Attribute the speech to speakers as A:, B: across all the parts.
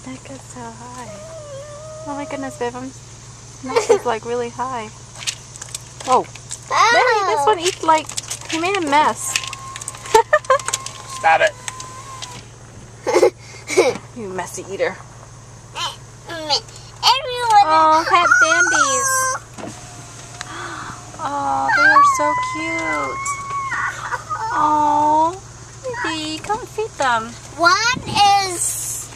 A: neck is so high. Oh my goodness, babe, his neck is like really high. Whoa. Baby, this one eats like, he made a mess.
B: Stop it.
A: You messy eater.
C: Everyone.
A: Oh, pet Bambies. Oh, they are so cute. Oh, baby, come feed them.
C: One is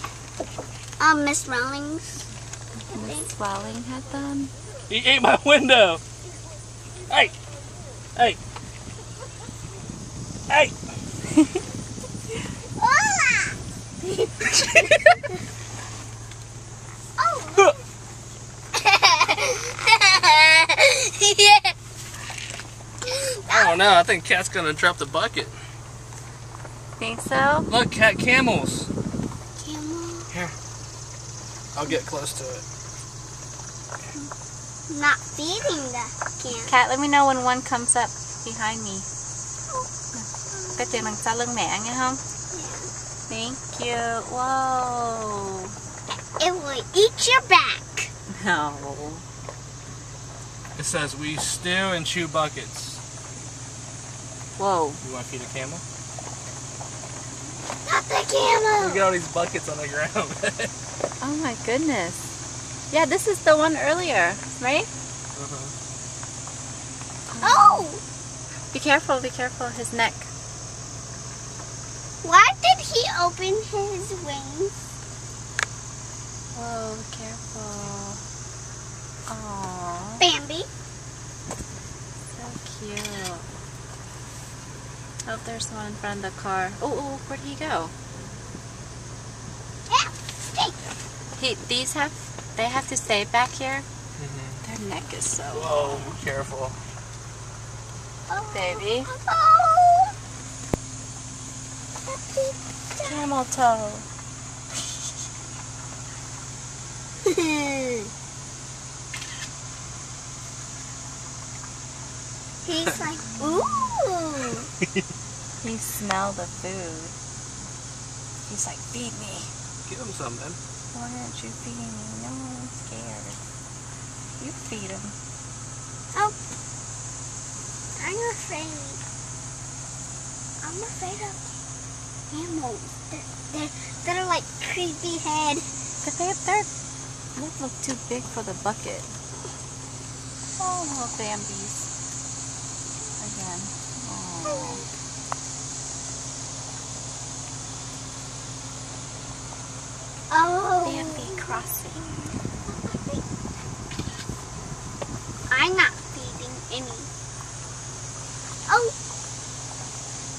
C: Miss Rowling's.
A: Miss Rowling had them.
B: He ate my window. Hey. Hey. Hey. I don't know. I think Cat's gonna drop the bucket.
A: Think so?
B: Look, Cat, camels.
C: Camel.
B: Here. I'll get close to it.
C: Not feeding the camel.
A: Cat, let me know when one comes up behind me. Cái tiếng đằng sau lưng mẹ nghe không? Thank you. Whoa.
C: It will eat your back.
A: No.
B: It says we stew and chew buckets.
A: Whoa.
B: You want to feed a camel?
C: Not the camel.
B: Look at all these buckets on the ground.
A: Oh my goodness. Yeah, this is the one earlier, right?
C: Oh!
A: Be careful, his neck.
C: Why did he open his wings?
A: Whoa, be careful. Aww,
C: Bambi.
A: so cute. Oh, there's one in front of the car. Oh, where'd he go?
C: Yeah, stay.
A: They have to stay back here? Their neck is so
B: Whoa, be careful.
C: Oh.
A: Baby.
C: Oh.
A: Camel toe.
C: He's like, ooh.
A: He smelled the food. He's like, feed me.
B: Give him some, man.
A: Why aren't you feeding me? No, I'm scared. You feed him.
C: Oh. I'm afraid. I'm afraid of animals. They're like creepy head.
A: But they look too big for the bucket. Oh, little Bambies. Again. Oh.
C: Oh.
A: Bambi crossing.
C: I'm not feeding any. Oh.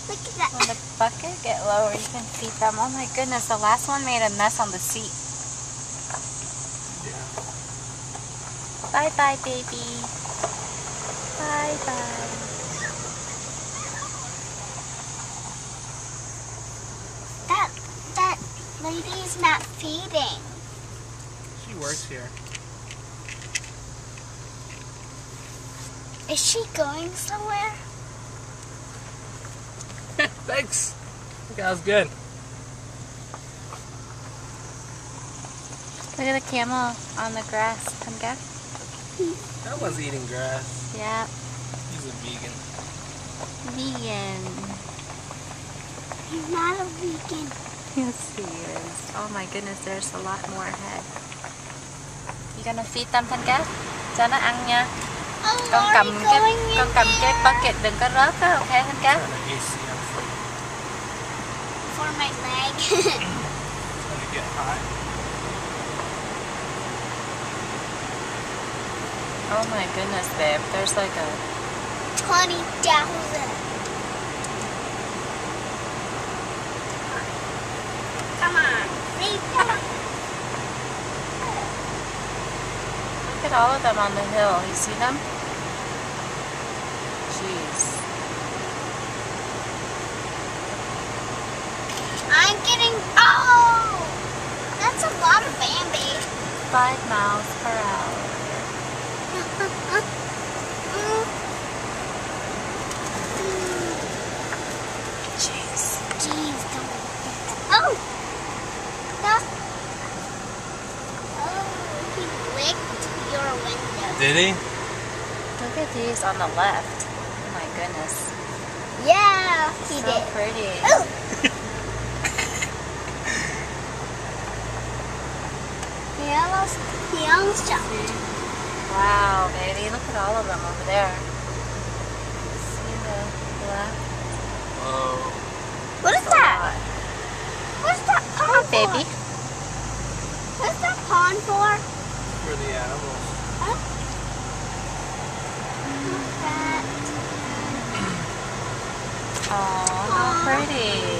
C: Look at that.
A: When the bucket get lower, you can feed them. Oh my goodness, the last one made a mess on the seat.
B: Yeah.
A: Bye-bye, baby. Bye-bye.
C: That lady's not feeding.
B: She works here.
C: Is she going somewhere?
B: Thanks. That was good.
A: Look at the camel on the grass. Come get.
B: That was eating grass.
A: Yeah.
B: He's a vegan.
A: Vegan.
C: He's not a vegan.
A: Yes, he is. Oh my goodness, there's a lot more ahead. You gonna feed them, Thanh Cát? Cho nó ăn nha.
C: Oh,
A: Con cầm cái bucket, đừng có rớt á, ok Thanh Cát?
B: Turn the AC on
C: For my leg.
B: It's gonna get hot.
A: Oh my goodness, babe. There's like a
C: 20,000. Come on. Come on.
A: look at all of them on the hill. You see them? Jeez.
C: I'm getting. Oh! That's a lot of Bambi.
A: 5 miles per hour.
C: Jeez, don't. Oh!
B: Did he?
A: Look at these on the left. Oh my goodness.
C: Yeah, he
A: So
C: did.
A: pretty.
C: Oh. He almost jumped.
A: Wow, baby. Look at all of them over there. See the left?
B: Whoa.
C: What is that? What's that
A: Hi,
C: pond
A: baby.
C: for? What's that pond for?
B: For the animals.
C: Huh? That.
A: Oh, how pretty.